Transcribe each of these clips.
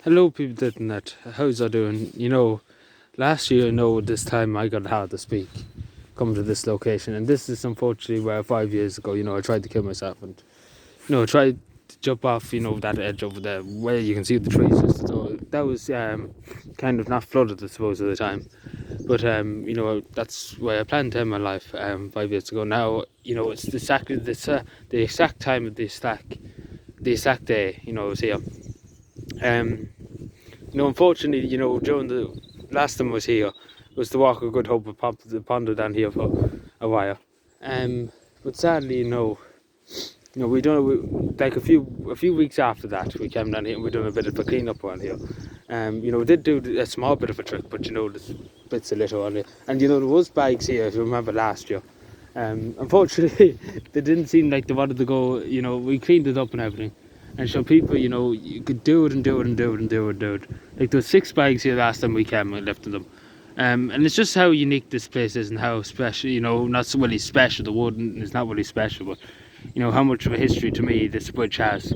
Hello, people of the internet. How's I doing? Last year, this time I got hard to speak, coming to this location, and this is unfortunately where 5 years ago, I tried to kill myself, and I tried to jump off, that edge over there where you can see the trees. So that was kind of not flooded, I suppose, at the time, but that's where I planned to end my life 5 years ago. Now, it's the exact time of the exact day, I was here. Um, Unfortunately, during the last time I was here, was to walk a good hope of ponder down here for a while. But sadly, we done like a few weeks after that, we came down here and we done a bit of a clean up around here. We did do a small bit of a trick, but there's bits of litter on it, and there was bags here. If you remember last year, unfortunately, they didn't seem like they wanted to go. We cleaned it up and everything. And so people, you could do it and do it and do it and do it and do it. Like there was 6 bags here last time we came and lifted them. And it's just how unique this place is and how special, not so really special, the wood is not really special, but, how much of a history to me this bridge has,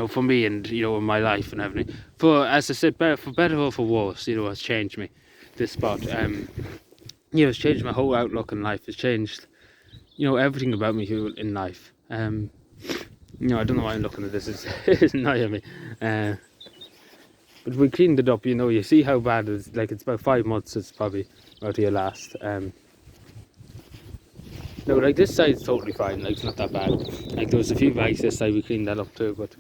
for me and, in my life and everything. For, as I said, for better or for worse, has changed me, this spot. It's changed my whole outlook in life. It's changed, everything about me in life. I don't know why I'm looking at this, it's annoying me. But we cleaned it up, you see how bad it is. Like, it's about 5 months it's probably out here last. No, like this side's totally fine, like it's not that bad. Like there was a few bags this side, we cleaned that up too, but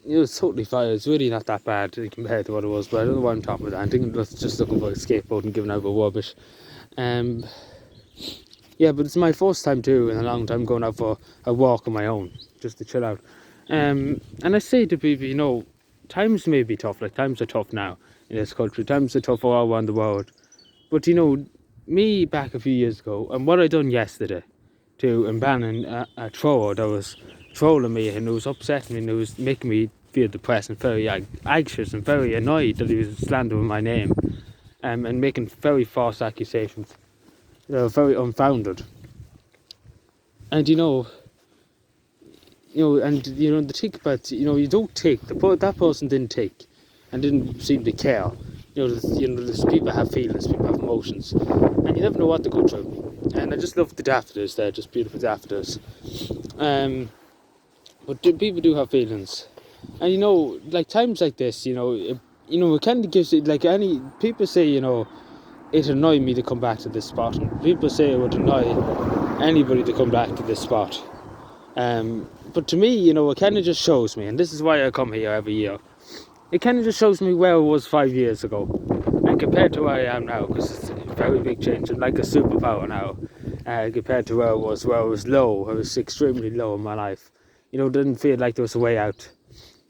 it's totally fine. It's really not that bad compared to what it was, but I don't know why I'm talking about that. I think I'm just looking for a skateboard and giving out a rubbish. Yeah, but it's my first time too in a long time going out for a walk on my own, just to chill out. And I say to people, times may be tough, like times are tough now in this country, times are tough all around the world. But me back a few years ago, and what I done yesterday to banning a troll that was trolling me and it was upsetting me and it was making me feel depressed and very anxious and very annoyed that he was slandering my name and making very false accusations. Very unfounded. And the thing about, you don't take, that person didn't take and didn't seem to care. There's people have feelings, people have emotions, and you never know what to go through. And I just love the daffodils, they're just beautiful daffodils. But people do have feelings. And like times like this, it kind of gives it, like any, people say, it annoyed me to come back to this spot, and people say it would annoy anybody to come back to this spot. But to me, it kind of just shows me, and this is why I come here every year. It kind of just shows me where I was 5 years ago, and compared to where I am now, because it's a very big change. I'm like a superpower now, compared to where I was low. I was extremely low in my life. Didn't feel like there was a way out.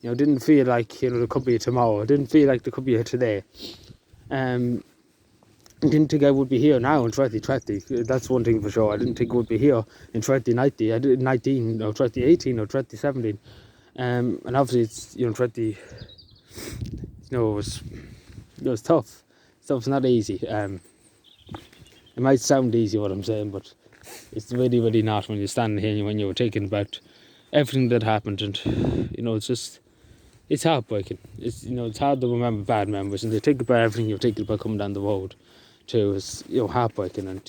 Didn't feel like there could be a tomorrow. Didn't feel like there could be a today. I didn't think I would be here now in 2020. That's one thing for sure. I didn't think I would be here in 2019. I did 19 or 2018 or 2017. And obviously it's 20. It was tough. Stuff's not easy. It might sound easy what I'm saying, but it's really, really not when you're standing here and when you're thinking about everything that happened, and it's heartbreaking. It's hard to remember bad memories, and to think about everything you're thinking about coming down the road too is heartbreaking. And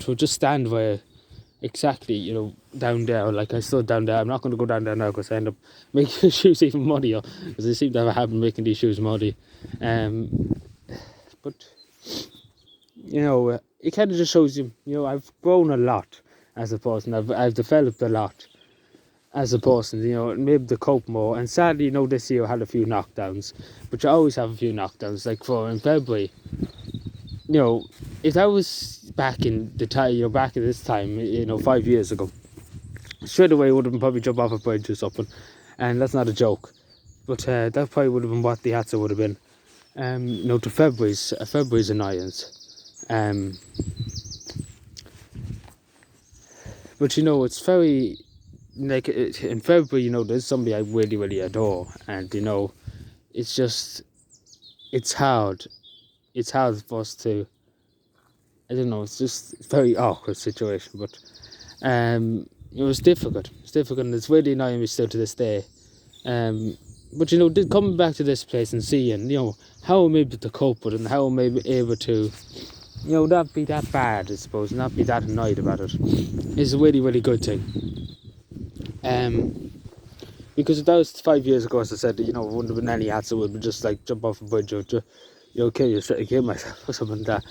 to just stand where exactly down there, like I stood down there. I'm not going to go down there now because I end up making the shoes even muddier, because I seem to have a habit of making these shoes muddy. But it kind of just shows you, I've grown a lot as a person. I've developed a lot as a person, and maybe to cope more. And sadly, this year I had a few knockdowns, but you always have a few knockdowns. Like in February, if I was back in the time, back at this time, 5 years ago, straight away would have probably jumped off a bridge or something, and that's not a joke. But that probably would have been what the answer would have been. To February's annoyance. But it's very, like, in February, there's somebody I really, really adore, and it's just, it's hard. It's hard for us to, I don't know, it's just a very awkward situation, but it was difficult. It's difficult, and it's really annoying me still to this day. But coming back to this place and seeing, how I'm able to cope with it and how I'm able to, not be that bad, I suppose, not be that annoyed about it, is a really, really good thing. Because if that was 5 years ago, as I said, it wouldn't have been any answer, would be just like jump off a bridge or kill myself or something like that.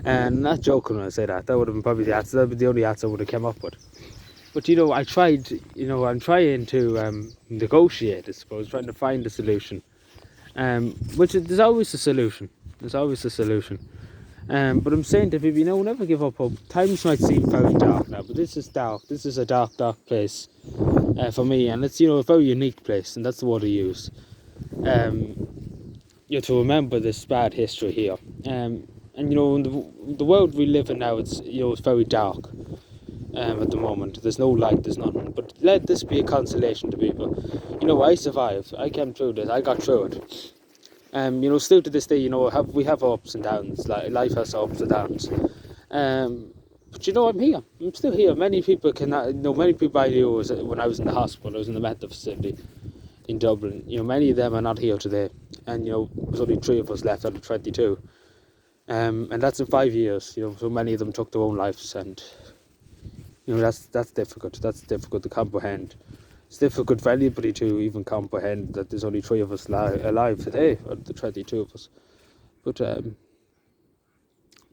And I'm not joking when I say that. That would have been probably the answer. That would be the only answer I would have come up with. But I tried. I'm trying to negotiate, I suppose, trying to find a solution. There's always a solution. There's always a solution. But I'm saying to people, never give up hope. Times might seem very dark now, but this is dark. This is a dark, dark place for me, and it's a very unique place, and that's the word I use. To remember this bad history here. And in the world we live in now, it's very dark. At the moment, there's no light, there's nothing. But let this be a consolation to people. I survived. I came through this. I got through it. Still to this day, we have ups and downs. Like life has ups and downs. But I'm here. I'm still here. Many people many people I knew when I was in the hospital. I was in the mental facility in Dublin. Many of them are not here today. And there's only 3 of us left out of 22. And that's in 5 years. So many of them took their own lives, and that's difficult. That's difficult to comprehend. It's difficult for anybody to even comprehend that there's only 3 of us alive today, or the 22 of us. But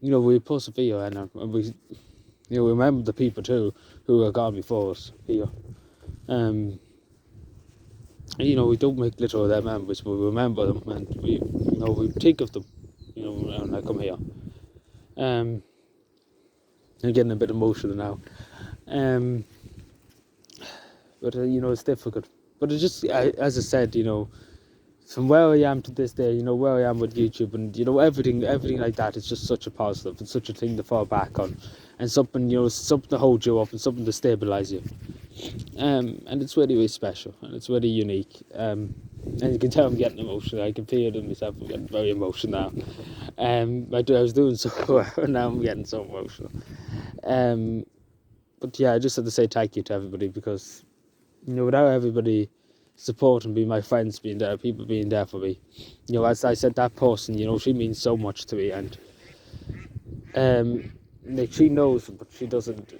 we persevere, and we remember the people too who are gone before us here. We don't make little of their memories, but we remember them, and we think of them. When I come here. I'm getting a bit emotional now. But it's difficult. But it's just, as I said, from where I am to this day, where I am with YouTube, and everything like that is just such a positive and such a thing to fall back on, and something something to hold you up and something to stabilize you. And it's really, really special, and it's really unique. And you can tell I'm getting emotional. I can feel it in myself. I'm getting very emotional now. I was doing so well, and now I'm getting so emotional. But yeah, I just have to say thank you to everybody, because without everybody supporting me, my friends being there, people being there for me, as I said, that person, she means so much to me, and she knows, but she doesn't.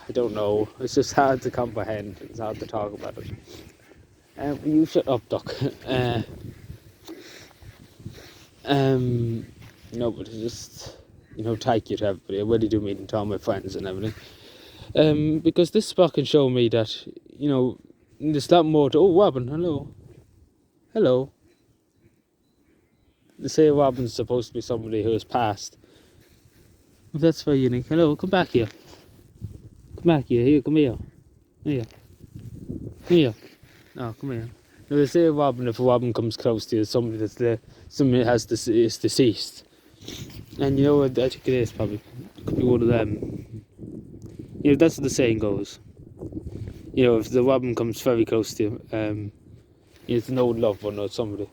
I don't know. It's just hard to comprehend. It's hard to talk about it. You shut up, Doc. But it's just, thank you to everybody. I really do mean to all my friends and everything. Because this spot can show me that, there's a lot more to... Oh, Robin, hello. Hello. They say Robin's supposed to be somebody who has passed. That's very unique. Hello, come back here. Come back here. Here, come here. Here. Here. No, come here. Now, they say Robin, if a Robin comes close to you, somebody that's there, somebody is deceased. And I think it is probably. It could be one of them. That's what the saying goes. If the Robin comes very close to you, it's an old loved one or somebody.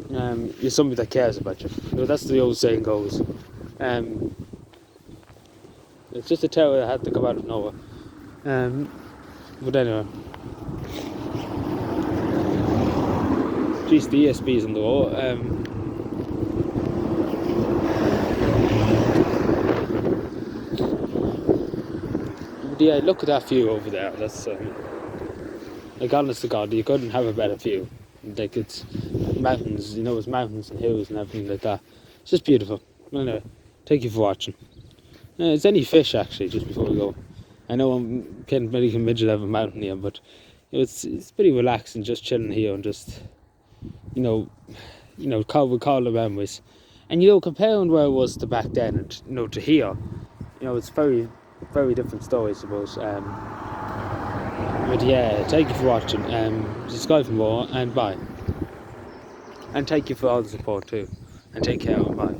You're somebody that cares about you. That's the old saying goes. It's just a tale that had to come out of nowhere. But anyway. Jeez, the ESP's on the wall. But yeah, look at that view over there. That's like, honest to God, you couldn't have a better view. Like, it's mountains, it's mountains and hills and everything like that. It's just beautiful. Anyway, thank you for watching. Is any fish, actually, just before we go? I know I'm getting very midget of a mountain here, but it's pretty relaxing, just chilling here and just, recall the memories. And, comparing where I was to back then and, to here, it's very, very different story, I suppose. But yeah, thank you for watching. Subscribe for more, and bye. And thank you for all the support too. And take care, and bye.